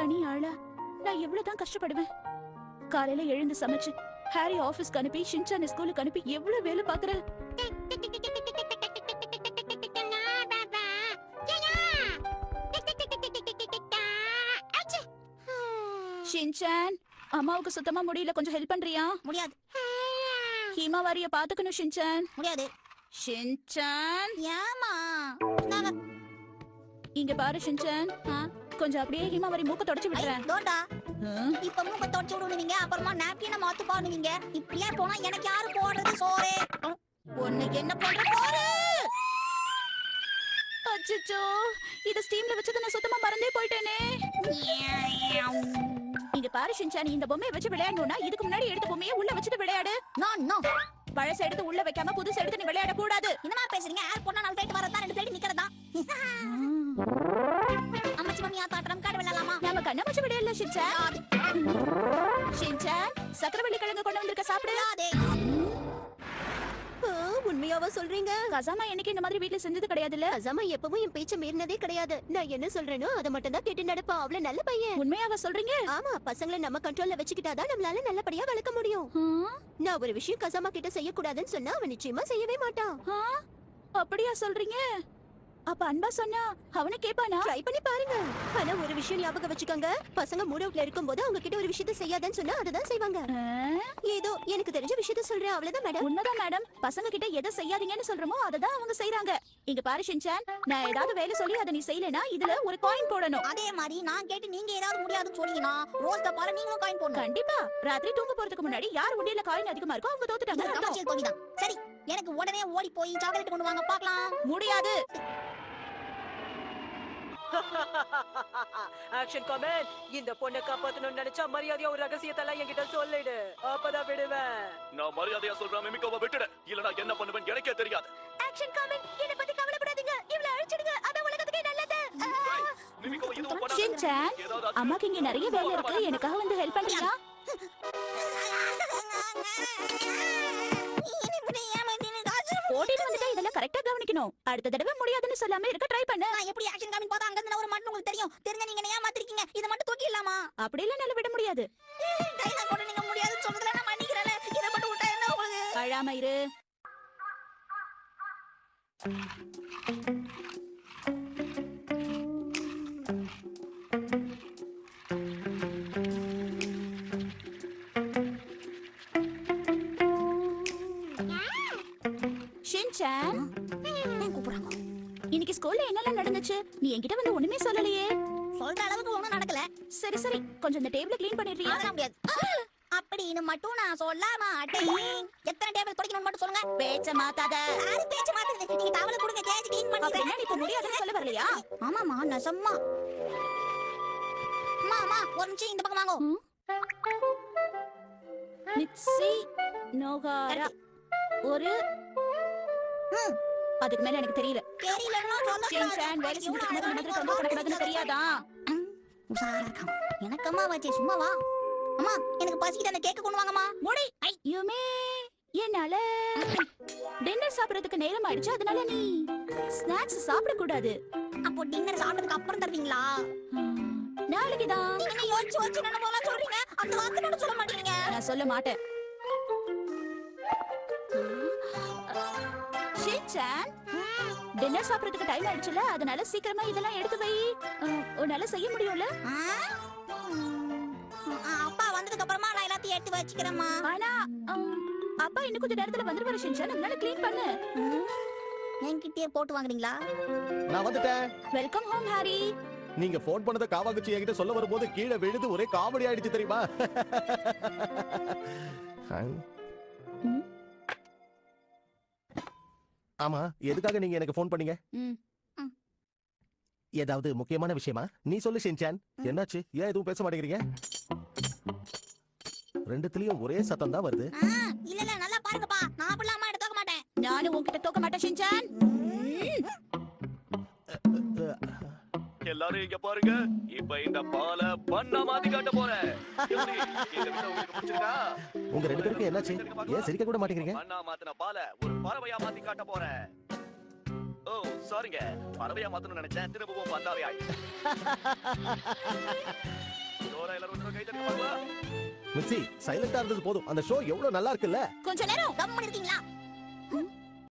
தனி ஆளா நான் எவ்வளவுதான் கஷ்டப்படுவேன். காலையில எழுந்து சமைச்சு ஹாரி ஆபீஸ்க்கு அனுப்பி ஷின்சான் ஸ்கூலுக்கு அனுப்பி எவ்வளவு வேலை பாக்குற. ஷின்சான், அம்மாவுக்கு சுத்தமா முடியல, கொஞ்சம் ஹெல்ப் பண்றியா? முடியாது. ஹீமாவாரிய பாத்துக்கணும் ஷின்சான். முடியாது. ஷின்சான், ஏமா இங்க பாரு ஷின்சான், கொஞ்சம் அப்படியே ஹீமாவாரி மூக்க தொடச்சு விடுறேன். தோண்டா இப்ப மூக்க தொடச்சு விடுவீங்க, அப்புறமா நாப்கின மாத்து பாடுவீங்க. இப்படியே போனா எனக்கு யாரு போடுறது சோறு? ஒண்ணு என்ன பண்ற பாரு. அச்சச்சோ, இத ஸ்டீம்ல வச்சத நான் சுத்தமா மறந்தே போயிட்டேனே. இங்க பாரு ஷின்சான், இந்த பொம்மையை வச்சு விளையாடணும்னா இதுக்கு முன்னாடி எடுத்த பொம்மையை உள்ள வச்சுட்டு விளையாடு. நோ பழச எடுத்து உள்ள வைக்காம புதுசு எடுத்து நீ விளையாட கூடாது. என்னமா பேசுறீங்க? ஏர் போனா 4 பிளேட் வரதா 2 பிளேட் நிக்கிறதா? அம்மாச்சி மம்மி ஆட்டாட்டம் காடு விளையாடலாமா? நாம கண்ணாமூச்சி விளையாடல ஷின்சான். ஷின்சான், சக்கரவள்ளி கிழங்கு கொண்டு வந்திருக்க, சாப்பிடு. உண்மையாவா சொல்றீங்க? கசாமா என்னைக்கு இந்த மாதிரி வீட்ல செஞ்சது கிடையாதுல்ல. கசாமா எப்பவும் என் பேச்ச மீறினதே கிடையாது. நான் என்ன சொல்றேனோ அதை மட்டும் தான் கேட்டு நடப்பா. அவள நல்ல பையன். உண்மையாவா சொல்றீங்க? ஆமா, பசங்களை நம்ம கண்ட்ரோல்ல வச்சுக்கிட்டாதான் நம்மளால நல்லபடியா வளர்க்க முடியும். நான் ஒரு விஷயம் கசாமா கிட்ட செய்யக்கூடாதுன்னு சொன்னா அவன் நிச்சயமா செய்யவே மாட்டான். அப்படியா சொல்றீங்க? அப்ப அன்பா சொன்னா அவனை கேட்பானா? ட்ரை பண்ணி பாருங்க. ஆனா ஒரு விஷயம் ஞாபகம் வச்சுக்கோங்க, பசங்க மூட் அவுட்ல இருக்கும்போது அவங்க கிட்ட ஒரு விஷயத்தை செய்யாதன்னு சொன்னா அததான் செய்வாங்க. ஏதோ எனக்கு தெரிஞ்ச விஷயத்த சொல்றேன், அவ்வளவுதான் மேடம். உண்மைதான் மேடம், பசங்க கிட்ட எதை செய்யாதீங்கன்னு சொல்றோமோ அததான் அவங்க செய்றாங்க. இங்க பாரு ஷின்சான், நான் ஏதாவது வேலை சொல்லி அதை நீ செய்யலனா இதுல ஒரு காயின் போடணும். அதே மாதிரி நான் கேட்டு நீங்க ஏதாவது முடியாதுன்னு சொன்னீங்கன்னா ரோஸ்ட பால நீங்களும் காயின் போடணும். கண்டிப்பா. ராத்திரி தூங்க போறதுக்கு முன்னாடி யார் உண்டியல காயின் அதிகமா இருக்கோ அவங்க தோத்துட்டாங்க. சரி, எனக்கு உடனே ஓடி போய் சாக்லேட் கொண்டு வாங்க பார்க்கலாம். முடியாது. Action comment. இந்த பொண்ணை காப்பாத்தணும்னு நினைச்சா மரியாதையா ஒரு ரகசியத்தெல்லாம் என்கிட்ட சொல்லிடு, அப்பதான் விடுவேன். நான் மரியாதையா சொல்றேன், மிமிகோவை விட்டுடு, இல்லனா என்ன பண்ணுவேன் எனக்கே தெரியாது. Action comment. என்ன பத்தி கவலைப்படாதீங்க, இவளை அழிச்சிடுங்க, அதான் உலகத்துக்கே நல்லது. மிமிகோவை இதுவும் பண்ணாத. ஷின்சான், அம்மாக்கு இங்க நிறைய வேலை இருக்கு, எனக்காக வந்து ஹெல்ப் பண்றியா? ஓடிட்டு வந்துட்டா இதெல்லாம் கரெக்ட்டா கவனிக்கணும். அடுத்த தடவை முடியாதுன்னு சொல்லாம இருக்க ட்ரை பண்ணு. நான் எப்படி ஆக்ஷன் காமிங் பார்த்தா அங்க இருந்து ஒரு மட்டும் உங்களுக்கு தெரியும். தெரிஞ்ச நீங்க என்ன ஏமாத்திருக்கீங்க. இத மட்டும் தூக்கிடலாமா? அப்படி எல்லாம் நல்ல விட முடியாது. கையில கூட நீங்க முடியாதுன்னு சொல்றதுல நான் மன்னிக்கிறேன். இத மட்டும் விட்டா என்ன உங்களுக்கு? அழாம இரு. ஷின்சான், கூப்பிடுறாங்க. இன்னைக்கு ஸ்கூல்ல என்னெல்லாம் நடந்துச்சு? நீ என்கிட்ட வந்து ஒண்ணுமே சொல்லலையே. சொல்ற அளவுக்கு ஒண்ணும் நடக்கல. சரி சரி, கொஞ்சம் இந்த டேபிள க்ளீன் பண்ணிடுறியா? அதெல்லாம் முடியாது. அப்படின்னு மட்டும் நான் சொல்ல மாட்டேன். எத்தனை டேபிள் துடைக்கணும்னு மட்டும் சொல்லுங்க. பேச்ச மாத்தாத. யாரு பேச்ச மாத்துறது? நீங்க டவல கொடுங்க, தேய்ச்சி க்ளீன் அப்ப பண்ணிடுறேன். என்ன இப்ப முடியாதுன்னு சொல்ல வரலையா? ஆமாமா, நசம்மா. அம்மா ஒரு நிமிஷம் இந்த பக்கம் வாங்கோ. மிக்ஸி நோகாரா ஒரு அதுக்கு மேல எனக்கு தெரியல. தெரியலன்னா சொல்ல. ஷின்சான், வேலை செஞ்சுட்டு இந்த மாதிரி தொந்தரவு பண்ணக்கூடாதுன்னு தெரியாதா? உசாரா இருக்கான். எனக்கு அம்மா வச்சே சும்மா வா. அம்மா எனக்கு பசிக்குது, அந்த கேக்க கொண்டு வாங்கம்மா. முடி. ஐயோமே, என்னால டின்னர் சாப்பிடுறதுக்கு நேரம் ஆயிடுச்சு, அதனால நீ ஸ்நாக்ஸ் சாப்பிட கூடாது. அப்போ டின்னர் சாப்பிட்டதுக்கு அப்புறம் தருவீங்களா? நாளைக்குதான். நீங்க என்ன யோசிச்சு வச்சு என்ன போல சொல்றீங்க? அந்த வார்த்தை மட்டும் சொல்ல மாட்டீங்க. நான் சொல்ல மாட்டேன். ஷின்சான், டின்னர் சாப்பிடுறதுக்கு டைம் ஆயிடுச்சுல, அதனால சீக்கிரமா இதெல்லாம் எடுத்து வை. உன்னால செய்ய முடியும்ல? அப்பா வந்ததுக்கு அப்புறமா நான் எல்லாத்தையும் எடுத்து வச்சுக்கிறேம்மா. ஆனா அப்பா இன்னும் கொஞ்ச நேரத்துல வந்துருவாரு ஷின்சான், அதனால க்ளீன் பண்ணு. என்கிட்டயே போட்டு வாங்குறீங்களா? நான் வந்துட்டேன். Welcome home Harry. நீங்க போன் பண்ணத காவாகுச்சி என்கிட்ட சொல்ல வரும்போது கீழே விழுது ஒரே காமெடி ஆயிடுச்சு தெரியுமா? ஆமா, எதுக்காக நீங்க எனக்கு போன் பண்ணீங்க? ஏதாவது முக்கியமான விஷயமா? நீ சொல்லு ஷின்சான், என்னாச்சு? ஏன் எதுவும் பேச மாட்டேங்கிறீங்க? ரெண்டுத்துலயும் ஒரே சத்தம் தான் வருது. இல்ல இல்ல, நல்லா பாருங்கப்பா, நான் அப்படிலாம் அம்மா எடுத்து மாட்டேன். நானும் உன்கிட்ட தூக்க மாட்டேன் ஷின்சான். எல்லாரும் இங்க பாருங்க, இப்ப இந்த பால பண்ண மாத்தி காட்ட போறேன். உங்களுக்கு பிடிச்சிருக்கா? உங்க ரெண்டு பேருக்கு என்னாச்சு? ஏன் சிரிக்க கூட மாட்டேங்கிறீங்க? பண்ணா மாத்தின பால ஒரு பறவையா மாத்தி காட்ட போறேன். ஓ சாரிங்க. பறவையா மாத்தணும்னு நினைச்சேன், திரும்பவும் பந்தாவே ஆயிடுச்சு. ஜோரா எல்லாரும் ஒரு தடவை கை தட்டி பார்க்கலாம். மிச்சி, சைலண்டா இருந்தது போதும். அந்த ஷோ எவ்வளவு நல்லா இருக்குல்ல? கொஞ்ச நேரம் கம்முன்னு இருக்கீங்களா?